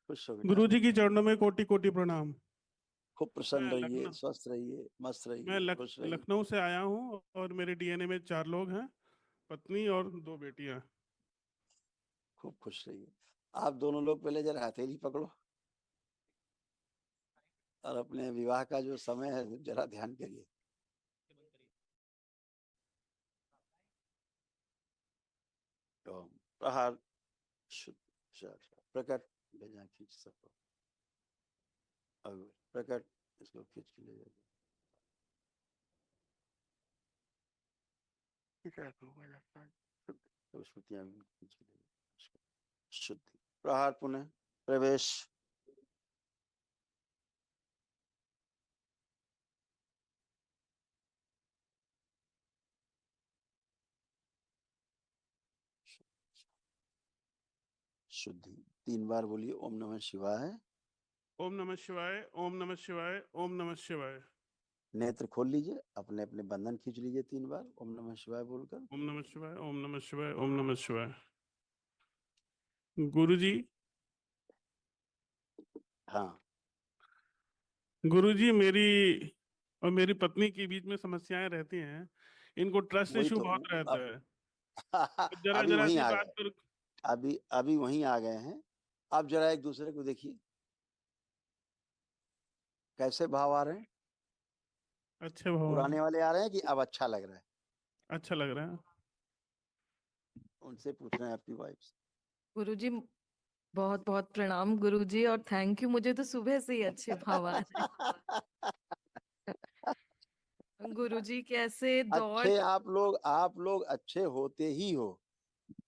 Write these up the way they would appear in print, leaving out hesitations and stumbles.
खुश हो बेटा। गुरु जी की चरणों में कोटि कोटि प्रणाम। खूब प्रसन्न मैं रहिए, लखनऊ स्वस्थ रहिए, मस्त मैं रहिए, खुश रहिए। लखनऊ से आया हूँ और मेरे डीएनए में 4 लोग हैं, पत्नी और 2 बेटियां। खूब खुश रहिए। आप दोनों लोग पहले जरा हथेली पकड़ो और अपने विवाह का जो समय है जरा ध्यान करिए। तो प्रहार शुद्ध प्रकट भेजा खींच सको। अब प्रकट इसको खींच के ले जाइए। तो श्रुतियां भी खींच के ले जाइए। शुद्धि प्रहार पुनः प्रवेश। शुद्धि 3 बार बोलिए ओम नमः शिवाय। ओम नमः शिवाय, ओम नमः शिवाय, ओम नमः शिवाय। नेत्र खोल लीजिए, अपने अपने बंधन खींच लीजिए 3 बार ओम नमः शिवाय बोलकर। ओम नमः शिवाय, ओम नमः शिवाय, ओम नमः शिवाय। गुरु जी, हाँ गुरु जी, मेरी और मेरी पत्नी के बीच में समस्याएं रहती हैं। इनको ट्रस्ट वही इशू तो। बहुत रहता अब है। जरा अभी जरा वहीं सी आ बात गए। पर। अभी अभी वहीं आ गए हैं। अब जरा एक दूसरे को देखिए कैसे भाव आ रहे हैं। अच्छे भगवान। पुराने वाले आ रहे हैं कि अब अच्छा लग रहा है। अच्छा लग रहा है। उनसे पूछ रहे हैं आपकी वाइफ से। गुरुजी, बहुत बहुत प्रणाम गुरुजी, और थैंक यू। मुझे तो सुबह से ही अच्छे भाव आ रहे हैं। गुरुजी कैसे दौड़। अच्छे आप लोग अच्छे होते ही हो।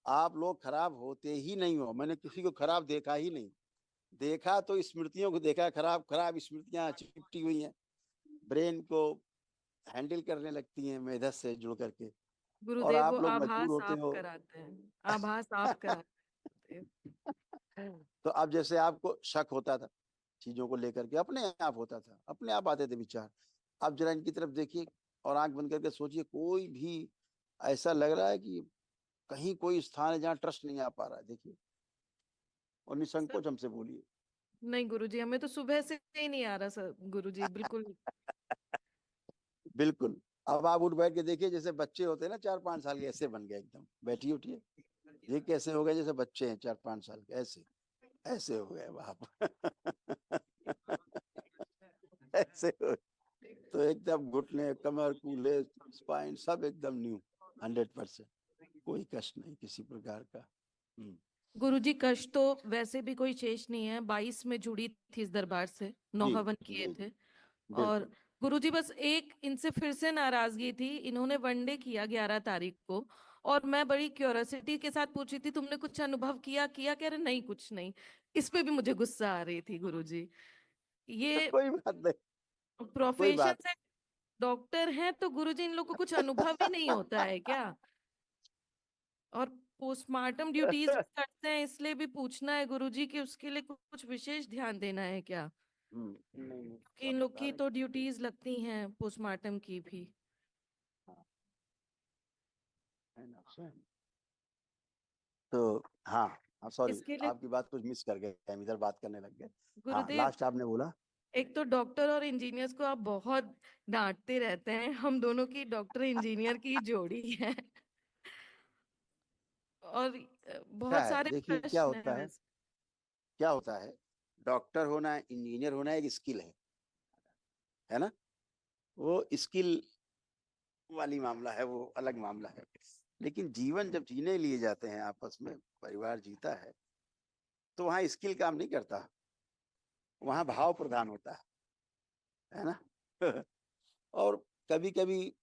आप लोग खराब होते ही नहीं हो। मैंने किसी को खराब देखा ही नहीं। देखा तो स्मृतियों को देखा, खराब खराब स्मृतियां चिपटी हुई हैं। ब्रेन को हैंडल करने लगती हैं मेधस से जुड़ करके। और गुरुदेव वो आप लोग मजबूर आभास होते आप हो। कराते हैं, आभास आप कराते हैं। तो अब जैसे आपको शक होता था चीजों को लेकर के, अपने आप होता था, अपने आप आते थे विचार। अब जरा इनकी तरफ देखिए और आंख बंद करके सोचिए, कोई भी ऐसा लग रहा है कि कहीं कोई स्थान है जहाँ ट्रस्ट नहीं आ पा रहा है। देखिए और सर निसंकोच हमसे बोलिए। नहीं गुरुजी, हमें तो सुबह से ही नहीं आ रहा सर गुरुजी, बिल्कुल। बिल्कुल। अब आप उठ बैठ के देखिए, जैसे बच्चे होते हैं ना 4-5 साल के, ऐसे बन गए एकदम। बैठिए उठिए। ये कैसे हो गए, जैसे बच्चे हैं 4-5 साल के, ऐसे ऐसे हो गए आप। ऐसे हो। तो एकदम घुटने, कमर, कूल्हे, स्पाइन सब एकदम न्यू, 100%। कोई कष्ट नहीं किसी प्रकार का। गुरुजी कष्ट तो वैसे भी कोई शेष नहीं है, 22 में जुड़ी थी इस दरबार से, 9 जी हवन किए जी थे। जी और बिल्कुल। गुरुजी बस एक इनसे फिर से नाराजगी थी। इन्होंने वनडे किया 11 तारीख को, और मैं बड़ी क्यूरियोसिटी के साथ पूछी थी तुमने कुछ अनुभव किया किया, कह रहे नहीं कुछ नहीं। इस पे भी मुझे गुस्सा आ रही थी गुरुजी। ये कोई बात नहीं। कोई प्रोफेशन बात। से डॉक्टर हैं तो गुरुजी इन लोग को कुछ अनुभव ही नहीं होता है क्या? और पोस्टमार्टम ड्यूटीज करते हैं, इसलिए भी पूछना है गुरुजी कि उसके लिए कुछ विशेष ध्यान देना है क्या? नहीं नहीं, कि इन सब लोग बता की रहे तो ड्यूटीज लगती हैं पोस्टमार्टम की भी। हैं। हाँ, है ना स्वयं। तो हाँ हाँ, सॉरी इसके लिए आपकी बात कुछ मिस कर गए, हम इधर बात करने लग गए। हाँ गुरुदेव, लास्ट आपने बोला। एक तो डॉक्टर और इंजीनियर्स को आप बहुत डांटते रहते हैं, हम दोनों की डॉक्टर इंजीनियर की जोड़ी है। और क्या बहुत है सारे देखिए, क्या प्रश्न होता है है, वैसे। क्या होता है। डॉक्टर होना, इंजीनियर होना एक स्किल है ना। वो स्किल वाली मामला है, वो अलग मामला है। लेकिन जीवन जब जीने लिए जाते हैं, आपस में परिवार जीता है, तो वहाँ स्किल काम नहीं करता। वहाँ भाव प्रधान होता है ना। और कभी कभी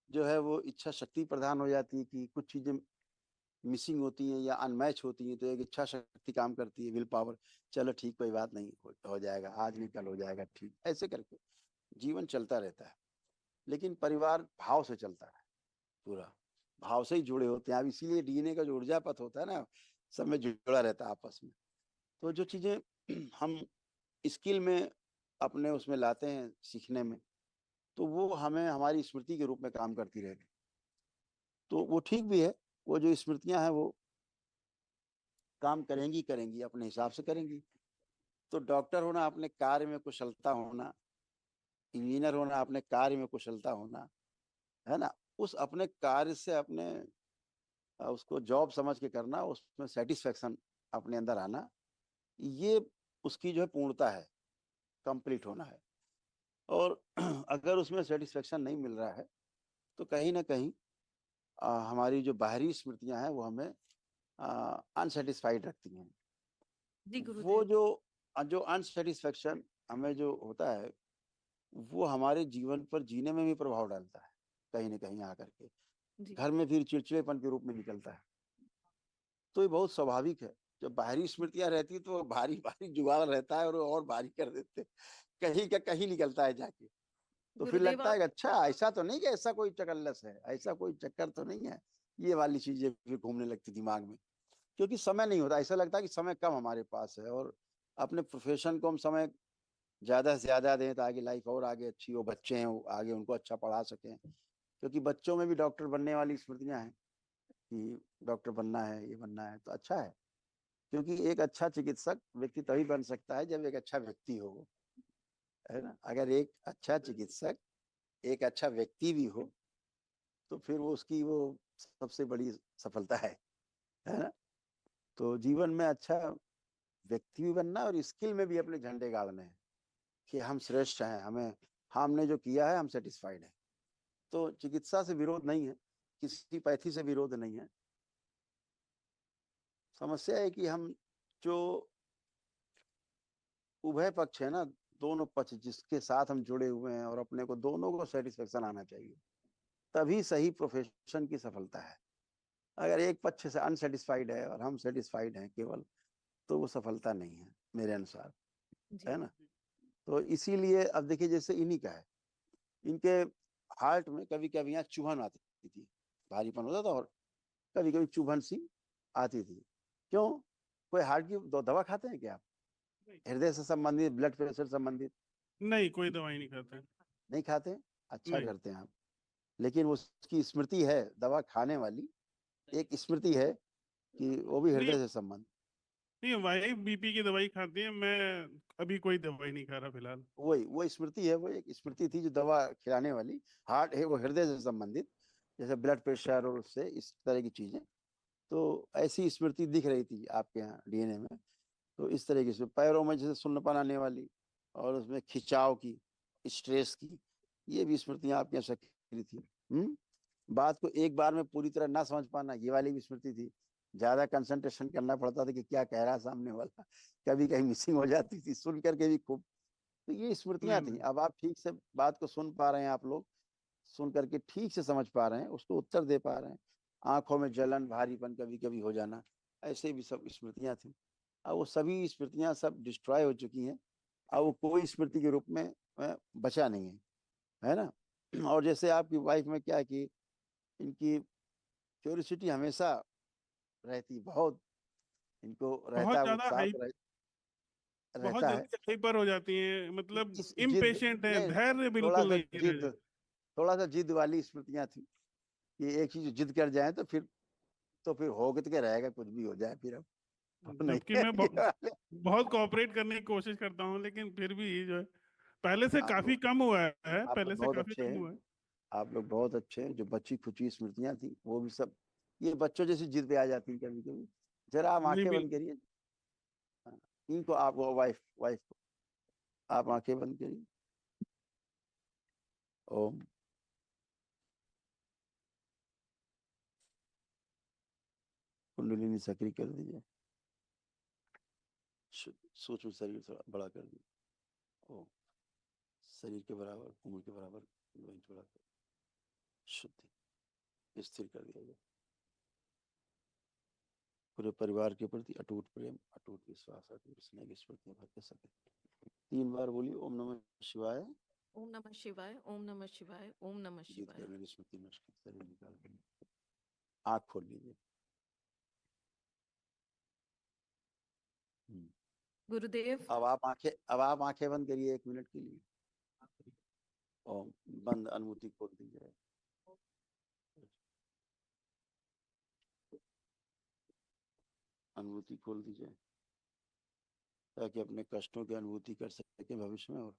जो है वो इच्छा शक्ति प्रधान हो जाती है कि कुछ चीजें मिसिंग होती हैं या अनमैच होती हैं, तो एक इच्छा शक्ति काम करती है, विल पावर। चलो ठीक, कोई बात नहीं, हो जाएगा, आज नहीं कल हो जाएगा, ठीक, ऐसे करके जीवन चलता रहता है। लेकिन परिवार भाव से चलता है, पूरा भाव से ही जुड़े होते हैं। अब इसीलिए डीएनए का जो ऊर्जा पथ होता है ना, सब में जुड़ा रहता है आपस में। तो जो चीजें हम स्किल में अपने उसमें लाते हैं सीखने में, तो वो हमें हमारी स्मृति के रूप में काम करती रहेगी। तो वो ठीक भी है। वो जो स्मृतियां हैं वो काम करेंगी करेंगी, अपने हिसाब से करेंगी। तो डॉक्टर होना अपने कार्य में कुशलता होना, इंजीनियर होना अपने कार्य में कुशलता होना, है ना, उस अपने कार्य से अपने उसको जॉब समझ के करना, उसमें सेटिस्फेक्शन अपने अंदर आना, ये उसकी जो है पूर्णता है, कंप्लीट होना है। और अगर उसमें सेटिस्फेक्शन नहीं मिल रहा है तो कहीं ना कहीं हमारी जो बाहरी स्मृतियां हैं वो हमें अनसेटिस्फाइड रखती हैं। जी वो गुरुदेव। जो अनसेटिस्फेक्शन हमें जो होता है वो हमारे जीवन पर जीने में भी प्रभाव डालता है, कहीं ना कहीं आकर के जी घर में फिर चिड़चिड़ेपन के रूप में निकलता है। तो ये बहुत स्वाभाविक है। जब बाहरी स्मृतियां रहती तो भारी भारी जुगाड़ रहता है और भारी कर देते, कहीं का कहीं निकलता है जाके। तो फिर गुरुदेव लगता है आप कि अच्छा ऐसा तो नहीं कि ऐसा कोई चकल्लस है, ऐसा कोई चक्कर तो नहीं है, ये वाली चीजें फिर घूमने लगती दिमाग में। क्योंकि समय नहीं होता, ऐसा लगता है कि समय कम हमारे पास है और अपने प्रोफेशन को हम समय ज्यादा से ज्यादा दें ताकि लाइफ और आगे अच्छी हो, बच्चे हैं वो आगे उनको अच्छा पढ़ा सकें। क्योंकि बच्चों में भी डॉक्टर बनने वाली स्मृतियां हैं कि डॉक्टर बनना है, ये बनना है, तो अच्छा है। क्योंकि एक अच्छा चिकित्सक व्यक्ति तभी बन सकता है जब एक अच्छा व्यक्ति हो, है ना। अगर एक अच्छा चिकित्सक एक अच्छा व्यक्ति भी हो तो फिर वो उसकी वो सबसे बड़ी सफलता है ना। तो जीवन में अच्छा व्यक्ति भी बनना और स्किल में भी अपने झंडे गाड़ने हैं कि हम श्रेष्ठ हैं, हमें हमने जो किया है हम सेटिस्फाइड हैं। तो चिकित्सा से विरोध नहीं है, किसी पैथी से विरोध नहीं है। समस्या है कि हम जो उभय पक्ष है ना, दोनों पक्ष जिसके साथ हम जुड़े हुए हैं और अपने को दोनों को सेटिस्फेक्शन आना चाहिए, तभी सही प्रोफेशन की सफलता है। अगर एक पक्ष से अनसेटिस्फाइड है और हम सेटिस्फाइड हैं केवल, तो वो सफलता नहीं है मेरे अनुसार, जी है ना। तो इसीलिए अब देखिए जैसे इन्हीं का है, इनके हार्ट में कभी कभी यहाँ चुभन आती थी, भारीपन होता था और कभी कभी चुभन सी आती थी। क्यों? कोई हार्ट की दवा खाते हैं क्या आप? हृदय से संबंधित, ब्लड प्रेशर संबंधित? नहीं, कोई दवाई नहीं खाता है। नहीं खाते? अच्छा नहीं करते हैं आप। लेकिन उसकी स्मृति है दवा खाने वाली, एक स्मृति है कि वो भी नहीं हृदय से संबंध। नहीं, वाइफ बीपी की दवाई खाती है, मैं अभी कोई दवाई नहीं खा रहा फिलहाल। वही वो स्मृति है, वो एक स्मृति थी जो दवा खिलाने वाली। हार्ट है वो हृदय से संबंधित, जैसे ब्लड प्रेशर और उससे इस तरह की चीजें। तो ऐसी स्मृति दिख रही थी आपके यहाँ डीएनए में। तो इस तरह की पैरों में जैसे सुन्नपन आने वाली और उसमें खिंचाव की, स्ट्रेस की, ये भी स्मृतियां आपके यहाँ सक्रिय थी। बात को एक बार में पूरी तरह ना समझ पाना, ये वाली भी स्मृति थी। ज्यादा कंसंट्रेशन करना पड़ता था कि क्या कह रहा है सामने वाला, कभी कहीं मिसिंग हो जाती थी, सुन करके भी खूब। तो ये स्मृतियां नहीं थी। नहीं अब आप ठीक से बात को सुन पा रहे हैं, आप लोग सुन करके ठीक से समझ पा रहे हैं, उसको उत्तर दे पा रहे हैं। आंखों में जलन, भारीपन कभी कभी हो जाना, ऐसे भी सब स्मृतियां थी। अब वो सभी स्मृतियां सब डिस्ट्रॉय हो चुकी हैं। अब वो कोई स्मृति के रूप में बचा नहीं है, है ना। और जैसे आपकी वाइफ में क्या है कि इनकी क्यूरियोसिटी हमेशा रहती, बहुत इनको रहता बहुत है, ज्यादा उत्साह हाई, तो बहुत रहता है। जल्दी हाइपर हो जाती है, मतलब इस जिद, इम्पेशेंट है, नहीं, धैर्य थोड़ा बिल्कुल सा नहीं रह जिद, जाता। थोड़ा सा जिद वाली स्मृतियां थी कि एक चीज जिद कर जाए तो फिर हो के रहेगा, कुछ भी हो जाए फिर अब नहीं जबकि है मैं ये वाले। बहुत कोऑपरेट करने की कोशिश करता हूँ, लेकिन फिर भी जो है पहले से आप काफी लोग कम हुआ है, आप पहले लोग से बहुत काफी अच्छे कम हैं, हुआ है। आप लोग बहुत अच्छे हैं। जो बच्ची खुची स्मृतियां थी वो भी सब ये बच्चों जैसी जिद पे आ जाती है कभी कभी। जरा आप नहीं आंखें बिल बंद करिए। हाँ, इनको आप वो वाइफ वाइफ को आप आंखें बंद करिए। ओम। कुंडलिनी सक्रिय कर दीजिए। सूक्ष्म शरीर थोड़ा बड़ा कर दीजिए। ओम। शरीर के बराबर, उम्र के बराबर बड़ा कर, शुद्धि स्थिर कर दिया जाए। पूरे परिवार के प्रति अटूट प्रेम, अटूट विश्वास, अटूट स्नेह की स्मृतियां भर के सके। 3 बार बोलिए ओम नमः शिवाय। ओम नमः शिवाय, ओम नमः शिवाय, ओम नमः जीत शिवाय। कर मेरी स्मृति नष्ट कर, शरीर निकाल कर आँख खोल लीजिए। गुरुदेव। अब आप आंखें बंद करिए 1 मिनट के लिए। ओम। बंद, अनुभूति खोल दीजिए। अनुभूति खोल दीजिए। ताकि अपने कष्टों की अनुभूति कर सके भविष्य में, और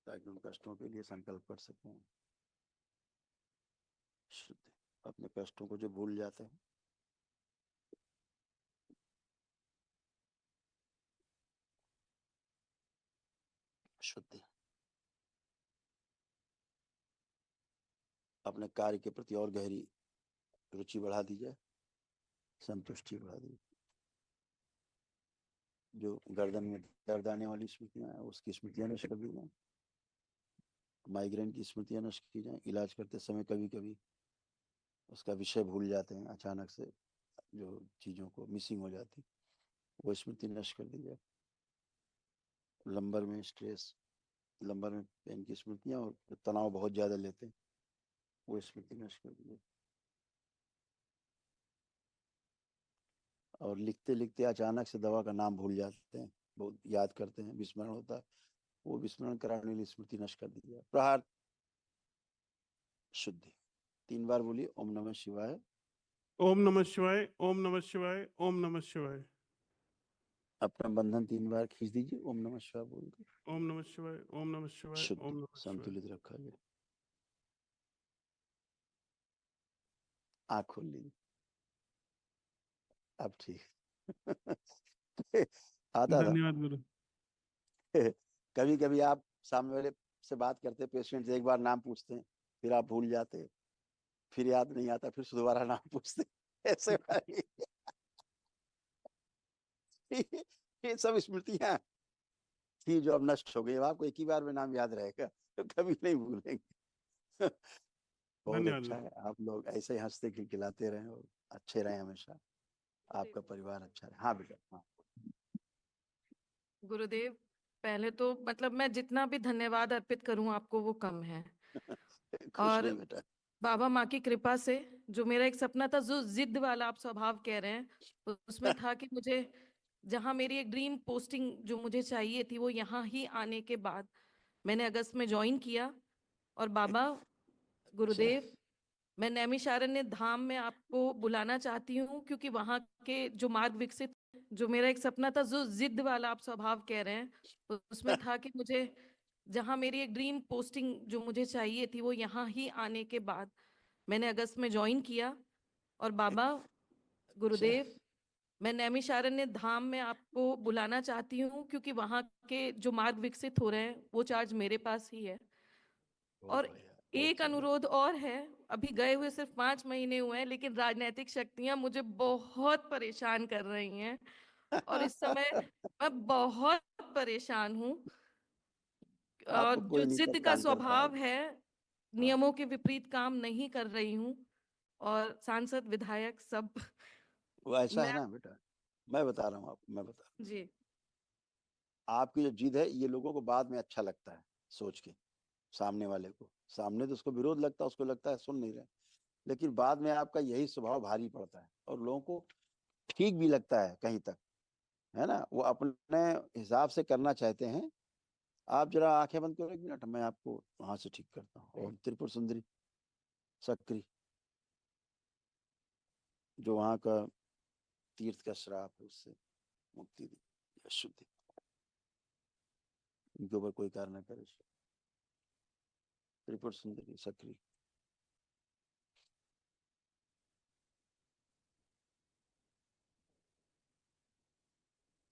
ताकि उन कष्टों के लिए संकल्प कर सकें। शुद्ध अपने कष्टों को जो भूल जाते हैं, शुद्ध अपने कार्य के प्रति और गहरी रुचि बढ़ा दी जाए, संतुष्टि बढ़ा दी। जो गर्दन में दर्द आने वाली स्मृतियां हैं, उसकी स्मृतियां नष्ट कर दी जाए। माइग्रेन की स्मृतियां नष्ट की जाए। इलाज करते समय कभी कभी उसका विषय भूल जाते हैं, अचानक से जो चीजों को मिसिंग हो जाती, वो स्मृति नष्ट कर दी जाए। लंबर में स्ट्रेस, लंबर में पेन की स्मृतियां, और तनाव बहुत ज्यादा लेते हैं, वो स्मृति नष्ट कर दी जाए। और लिखते लिखते अचानक से दवा का नाम भूल जाते हैं, बहुत याद करते हैं, विस्मरण होता है, वो विस्मरण कराने वाली स्मृति नष्ट कर दी जाए। प्रहार शुद्धि 3 बार बोलिए, ओम नमः शिवाय, ओम नमः शिवाय, ओम नमः शिवाय, ओम नमः शिवाय। अपना बंधन 3 बार खींच दीजिए, ओम नमः शिवाय बोलकर। ओम नमः शिवाय, ओम नमः शिवाय, शुद्ध ओम नमः शिवाय। संतुलित रखा जाए। आँख खोल लीजिए, अब ठीक आता था। धन्यवाद गुरु। कभी कभी आप सामने वाले से बात करते, पेशेंट से एक बार नाम पूछते हैं, फिर आप भूल जाते, फिर याद नहीं आता, फिर दोबारा नाम पूछते, ऐसे वाली ये सब स्मृतियां थी जो अब नष्ट हो गई। आपको एक ही बार में नाम याद रहेगा, तो कभी नहीं भूलेंगे। बहुत धन्यवाद अच्छा गुरु। है, आप लोग ऐसे ही हंसते खिलखिलाते रहें और अच्छे रहें हमेशा, आपका परिवार अच्छा रहे। हाँ बेटा, हाँ। गुरुदेव, पहले तो मतलब मैं जितना भी धन्यवाद अर्पित करूं आपको वो कम है। खुश और रहे बेटा। बाबा माँ की कृपा से जो मेरा एक सपना था, जो जिद वाला आप स्वभाव कह रहे हैं, उसमें था कि मुझे जहां मेरी एक ड्रीम पोस्टिंग जो मुझे चाहिए थी वो यहाँ ही आने के बाद मैंने अगस्त में ज्वाइन किया। और बाबा अच्छा, गुरुदेव, मैं नैमिषारण्य धाम में आपको बुलाना चाहती हूँ, क्योंकि वहाँ के जो मार्ग विकसित, जो मेरा एक सपना था, जो जिद वाला आप स्वभाव कह रहे हैं, उसमें था कि मुझे जहां मेरी एक ड्रीम पोस्टिंग जो मुझे चाहिए थी वो यहाँ ही आने के बाद मैंने अगस्त में ज्वाइन किया। और बाबा अच्छा, गुरुदेव, मैं नैमिषारण्य धाम में आपको बुलाना चाहती हूँ, क्योंकि वहाँ के जो मार्ग विकसित हो रहे हैं वो चार्ज मेरे पास ही है। बहुत और बढ़िया, बहुत एक सुंदर। अनुरोध और है, अभी गए हुए सिर्फ 5 महीने हुए हैं, लेकिन राजनीतिक शक्तियां मुझे बहुत परेशान कर रही हैं। और इस समय मैं बहुत परेशान हूँ। और आपको जो कोई नहीं जिद का परेशान कर स्वभाव पाएगा। है, हाँ, नियमों के विपरीत काम नहीं कर रही हूँ। और सांसद विधायक सब वो ऐसा है मैं ना बेटा, मैं बता रहा हूँ आपको, मैं बता रहा हूँ। जी आपकी जो जिद है, ये लोगों को बाद में अच्छा लगता है सोच के, सामने वाले को, सामने तो उसको विरोध लगता है, उसको लगता है सुन नहीं रहे, लेकिन बाद में आपका यही स्वभाव भारी पड़ता है और लोगों को ठीक भी लगता है कहीं तक, है ना। वो अपने हिसाब से करना चाहते हैं। आप जरा आंखें बंद करो 1 मिनट, मैं आपको वहां से ठीक करता हूँ। और त्रिपुर सुंदरी सक्री, जो वहां का तीर्थ का श्राप है, उससे मुक्ति दी, शुद्धि, इनके ऊपर कोई कार्य न करे। त्रिपुर सुंदरी सक्री,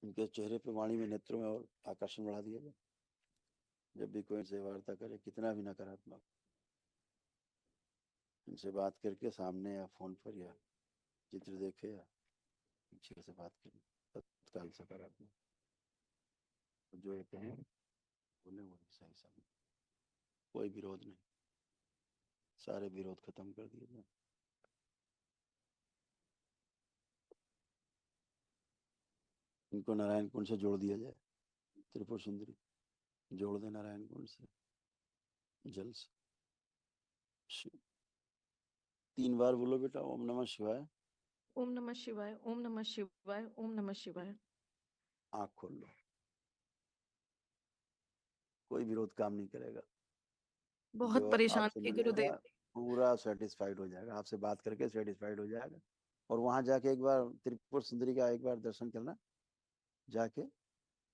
इनके चेहरे पे, वाणी में, नेत्रों में और आकर्षण बढ़ा दिया जाए। जब भी कोई इनसे वार्ता करे, कितना भी नकारात्मक, इनसे बात करके सामने या फोन पर या चित्र देखे या पीछे से बात करें, तत्काल सकारात्मक, जो ये कहें बोले वो सही समय, कोई विरोध नहीं, सारे विरोध खत्म कर दिए जाए। इनको नारायण कुंड से जोड़ दिया जाए। त्रिपुर सुंदरी जोड़ दे नारायण कुंड से, जल से। 3 बार बोलो बेटा, ओम नमः शिवाय। ओम नमः शिवाय, ओम नमः शिवाय, ओम नमः शिवाय। आँख खोल लो, कोई विरोध काम नहीं करेगा। बहुत जो परेशान आपसे थी मिलेगा गुरुदेव। पूरा सेटिस्फाइड हो जाएगा, आपसे बात करके सेटिस्फाइड हो जाएगा। और वहां जाके एक बार त्रिपुर सुंदरी का एक बार दर्शन करना, जाके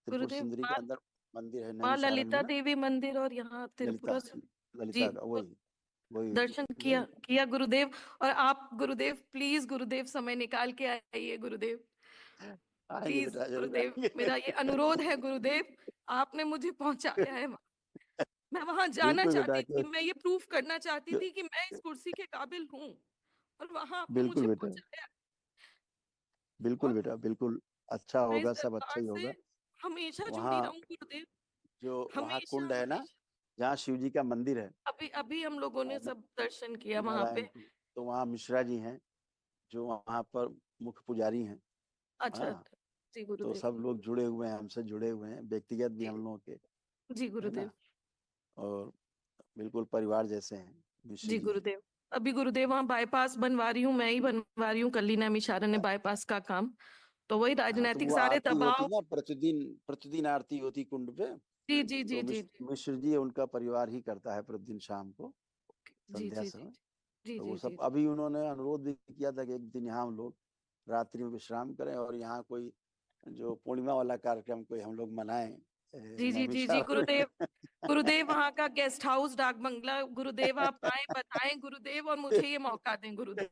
त्रिपुर गुरुदेव सुंदरी के माँ अंदर मंदिर है माँ नैमिषारण्य में ललिता ना, देवी मंदिर और यहाँ ललिता, त्रिपुरा जी ललिता का वही वही दर्शन किया किया गुरुदेव। और आप गुरुदेव प्लीज गुरुदेव समय निकाल के आइए गुरुदेव, आएंगे प्लीज बेटा, जरूर गुरुदेव आएंगे। मेरा ये अनुरोध है गुरुदेव, आपने मुझे पहुंचाया है वहाँ। मैं वहां जाना बिल्कुल बेटा, चाहती थी, मैं ये प्रूफ करना चाहती थी कि मैं इस कुर्सी के काबिल हूँ, और वहां आपने बिल्कुल मुझे बेटा, पहुंचाया। बिल्कुल और बेटा, बिल्कुल अच्छा मैं इस होगा, सब अच्छा दरबार ही से होगा। हमेशा जुड़ी वहाँ रहूं गुरुदेव, जो वहाँ हमेशा कुंड है ना, हमेशा। जहाँ शिव जी का मंदिर है, अभी अभी हम लोगों ने सब दर्शन किया वहां नारायण पे। कुंड, तो वहाँ मिश्रा जी हैं जो वहाँ पर मुख्य पुजारी हैं। अच्छा हाँ, अच्छा। जी तो गुरुदेव। सब लोग जुड़े हुए हैं, हमसे जुड़े हुए हैं, व्यक्तिगत भी जी हम लोगों के, जी है गुरुदेव। ना। और बिल्कुल परिवार जैसे हैं मिश्री जी जी। गुरुदेव। अभी गुरुदेव वहाँ बाईपास बनवा रही हूँ, मैं ही बनवा रही हूँ, कलीना मिशारन ने बाईपास का काम, तो वही हाँ, तो राजनीतिक वो सारे आरती होती दबाव। ना, प्रतिदिन प्रतिदिन आरती होती कुंड पे। जी जी जी तो जी जी मिश्र जी उनका परिवार ही करता है प्रतिदिन शाम को, जी संध्या जी जी समय। जी तो जी वो जी सब अभी उन्होंने अनुरोध भी किया था कि एक दिन यहाँ हम लोग रात्रि में विश्राम करें और यहाँ कोई जो पूर्णिमा वाला कार्यक्रम कोई हम लोग मनाएं जी जी जी जी नैमिषारण्य गुरुदेव। में। गुरुदेव वहाँ का गेस्ट हाउस डाक बंगला, गुरुदेव आप आए बताएं गुरुदेव, और मुझे ये मौका दें गुरुदेव,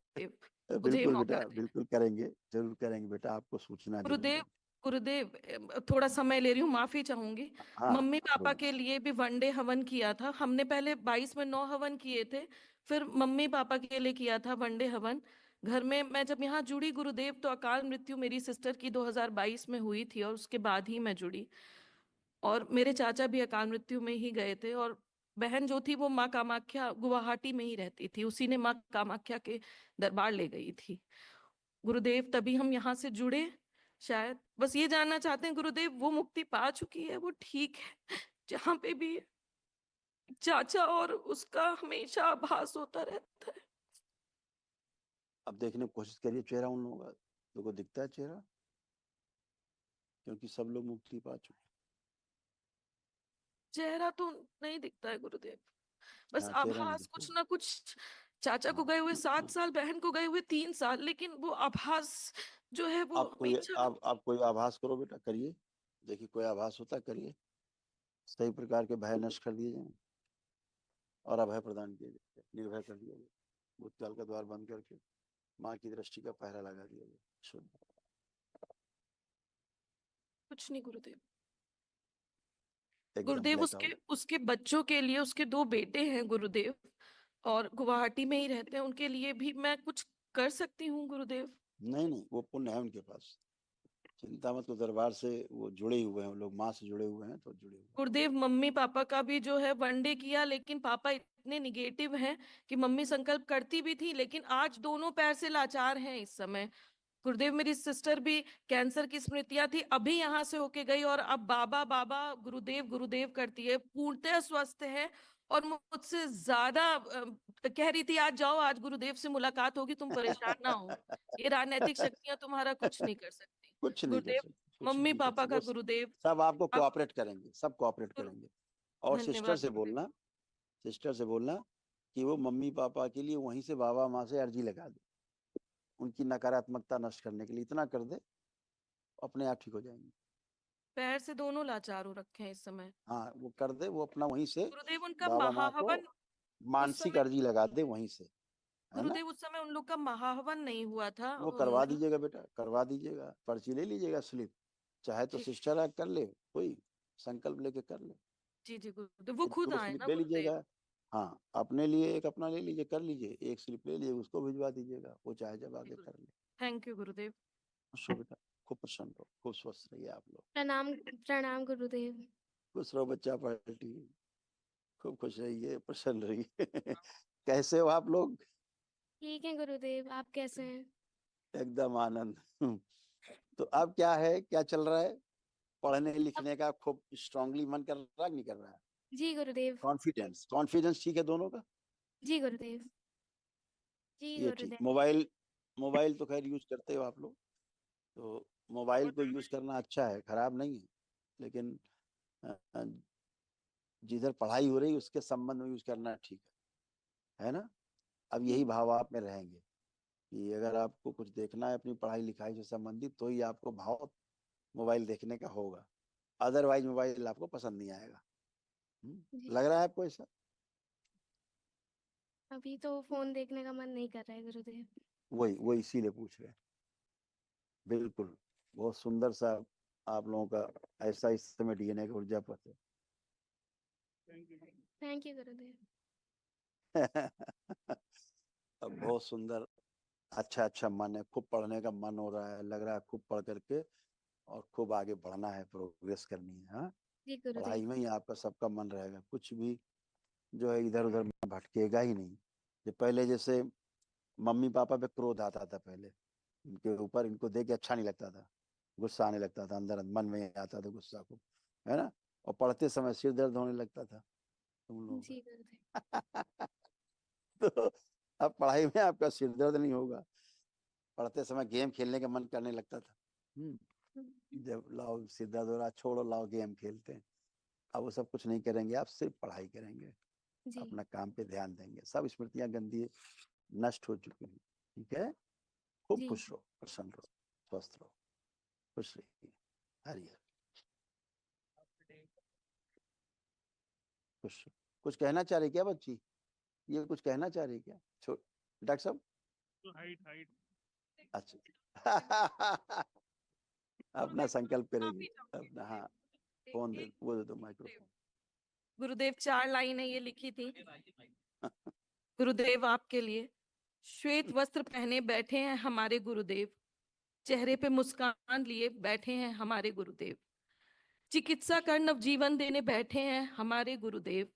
मुझे ये बिल्कुल मौका बेटा, दें बिल्कुल करेंगे, जरूर करेंगे बेटा, आपको सूचना जरूर गुरुदेव। देंगे। गुरुदेव थोड़ा समय ले रही हूँ, माफी चाहूंगी। हाँ मम्मी पापा बोलिए। के लिए भी वनडे हवन किया था हमने, पहले 22 में 9 हवन किए थे, फिर मम्मी पापा के लिए किया था वनडे हवन घर में। मैं जब यहाँ जुड़ी गुरुदेव, तो अकाल मृत्यु मेरी सिस्टर की 2022 में हुई थी, और उसके बाद ही मैं जुड़ी। और मेरे चाचा भी अकाल मृत्यु में ही गए थे, और बहन जो थी वो माँ कामाख्या गुवाहाटी में ही रहती थी, उसी ने माँ कामाख्या के दरबार ले गई थी गुरुदेव, तभी हम यहाँ से जुड़े। शायद बस ये जानना चाहते हैं गुरुदेव, वो मुक्ति पा चुकी है, वो ठीक है जहाँ पे भी चाचा और उसका हमेशा आभास होता रहता है। अब देखने की कोशिश करिए चेहरा उन लोगों का, लोगों को दिखता है चेहरा, क्योंकि सब लोग मुक्ति पा चुके चेहरा तो नहीं दिखता है गुरुदेव, हैं। बस हाँ, चेहरा नहीं आभास दिखता। कुछ ना कुछ। चाचा को हाँ, गए हुए 7 साल, बहन को गए हुए 3 साल, लेकिन वो आभास जो है वो हमेशा। आप कोई आभास करो बेटा, करिए, देखिए कोई आभास होता है, करिए, सही प्रकार के भय नष्ट कर दिए जाए और अभय प्रदान किए जाए, निर्भय कर दिया जाए, भूतकाल का द्वार बंद करके माँ की दृष्टि का पहरा लगा दिया जाए। शुद्ध कुछ नहीं गुरुदेव। एकदम गुरुदेव उसके ब्लैकआउट। उसके बच्चों के लिए, उसके 2 बेटे हैं गुरुदेव, और गुवाहाटी में ही रहते हैं, उनके लिए भी मैं कुछ कर सकती हूँ गुरुदेव? नहीं नहीं, वो पुण्य है उनके पास, चिंता मत, तो दरबार से वो जुड़े हुए हैं, लोग माँ से जुड़े हुए हैं, तो जुड़े हुए हैं। गुरुदेव मम्मी पापा का भी जो है वनडे किया, लेकिन पापा इतने निगेटिव हैं कि मम्मी संकल्प करती भी थी, लेकिन आज दोनों पैर से लाचार हैं इस समय गुरुदेव। मेरी सिस्टर भी कैंसर की स्मृतियां थी, अभी यहाँ से होके गई, और अब बाबा बाबा गुरुदेव गुरुदेव करती है, पूर्णतः स्वस्थ है, और मुझसे ज्यादा कह रही थी आज जाओ, आज गुरुदेव से मुलाकात होगी, तुम परेशान ना हो, ये राजनीतिक शक्तियां तुम्हारा कुछ नहीं कर सकती। कुछ नहीं कर गुरुदेव सकते, कुछ मम्मी नहीं कर पापा सकते, का वो गुरुदेव सब आपको आप। कोऑपरेट करेंगे, सब कोऑपरेट गुरु करेंगे। और सिस्टर धन्यवाद से गुरुदेव। बोलना, सिस्टर से बोलना कि वो मम्मी पापा के लिए वहीं से बाबा माँ से अर्जी लगा दे, उनकी नकारात्मकता नष्ट करने के लिए इतना कर दे, अपने आप ठीक हो जाएंगे। पैर से दोनों लाचार हो रखे हैं इस समय हाँ, वो कर दे, वो अपना वहीं से गुरुदेव। उनका बाबा माँ को महाहवन उस मानसिक समय, अर्जी लगा दे वहीं से, है ना। गुरुदेव उस समय उन लोग का महाहवन नहीं हुआ था। वो करवा दीजिएगा बेटा, करवा दीजिएगा, पर्ची ले लीजिएगा, स्लिप, चाहे तो जी सिस्टर आ कर ले, कोई संकल्प लेके कर ले, जी जी गुरुदेव, वो एक खुद दो आए स्लिप ना ले गुरुदेव। लीजिएगा। हाँ, अपने लिए एक अपना ले लीजिए, कर लीजिए, एक स्लिप ले लीजिए, उसको भिजवा दीजिएगा, वो चाहे जब जी आगे कर गुरुदेव, ले। थैंक यू गुरुदेव। खुश हो बेटा, खूब प्रसन्न रहो, खूब स्वस्थ रहिए आप लोग। प्रणाम प्रणाम गुरुदेव। खुश रहो बच्चा, पलटी, खूब खुश रहिए, प्रसन्न रहिए। कैसे हो आप लोग? ठीक है गुरुदेव, आप कैसे हैं? एकदम आनंद। तो अब क्या है, क्या चल रहा है? पढ़ने अब लिखने का खूब स्ट्रांगली मन कर रहा है, नहीं कर रहा है? जी गुरुदेव। कॉन्फिडेंस, कॉन्फिडेंस ठीक है दोनों का? जी गुरुदेव। जी ये ठीक। गुरुदेव। मोबाइल, मोबाइल तो खैर यूज करते हो आप लोग, तो मोबाइल को यूज करना अच्छा है, खराब नहीं है, लेकिन अ, जिधर पढ़ाई हो रही है उसके संबंध में यूज करना ठीक है ना। अब जी यही भाव आप में रहेंगे कि अगर आपको कुछ देखना है अपनी पढ़ाई लिखाई से संबंधित, तो ही आपको भाव मोबाइल देखने का होगा, अदरवाइज मोबाइल आपको पसंद नहीं आएगा। जी। लग रहा है आपको ऐसा? अभी तो फोन देखने का मन नहीं कर रहा है गुरुदेव। वही वही इसीलिए पूछ रहे हैं। बिल्कुल, बहुत सुंदर सा आप लोगों का ऐसा इस समय डीएनए का ऊर्जा पथ है। थैंक यू गुरुदेव। अब बहुत सुंदर, अच्छा अच्छा मन है, खूब पढ़ने का मन हो रहा है, लग रहा है खूब पढ़ करके और खूब आगे बढ़ना है, प्रोग्रेस करनी है। हाँ, जी पढ़ाई गुरुदेव। में ही आपका सबका मन रहेगा, कुछ भी जो है इधर उधर भटकेगा ही नहीं। जो पहले जैसे मम्मी पापा पे क्रोध आता था, पहले इनके ऊपर, इनको देख के अच्छा नहीं लगता था, गुस्सा आने लगता था, अंदर मन में आता था गुस्सा को, है ना। और पढ़ते समय सिर दर्द होने लगता था तुम लोगों जी गुरुदेव। का। तो अब पढ़ाई में आपका सिर दर्द नहीं होगा। पढ़ते समय गेम खेलने का मन करने लगता था। जब लाओ सिर दर्द हो रहा, छोड़ो, लाओ गेम खेलते हैं। अब वो सब कुछ नहीं करेंगे, आप सिर्फ पढ़ाई करेंगे, जी अपना काम पे ध्यान देंगे। सब स्मृतियां गंदी नष्ट हो चुकी हैं। ठीक है, खूब जी। खुश रहो, प्रसन्न रहो, स्वस्थ रहो, खुश रहिए। हरिहर खुश। कुछ कहना चाह रही क्या बच्ची? ये कुछ कहना चाह रही क्या? छोड़ डॉक्टर साहब। हाइट हाइट अच्छा। अपना संकल्प करेगी अपना। हाँ, फोन दे, वो दे दो माइक्रोफोन। गुरुदेव 4 लाइनें ये लिखी थी गुरुदेव आपके लिए। श्वेत वस्त्र पहने बैठे हैं हमारे गुरुदेव, चेहरे पे मुस्कान लिए बैठे हैं हमारे गुरुदेव, चिकित्सा कर नवजीवन देने बैठे हैं हमारे गुरुदेव,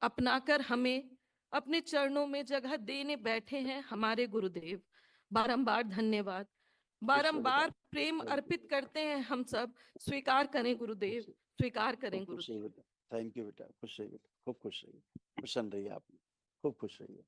अपनाकर हमें अपने चरणों में जगह देने बैठे हैं हमारे गुरुदेव। बारंबार धन्यवाद, बारंबार प्रेम अर्पित करते हैं हम सब। स्वीकार करें गुरुदेव, स्वीकार करें खुश गुरुदेव। रहिए बेटा, थैंक यू बेटा, खुश रहिए बेटा, खूब खुश रहिए, प्रसन्न रहिए आप, खूब खुश रहिए।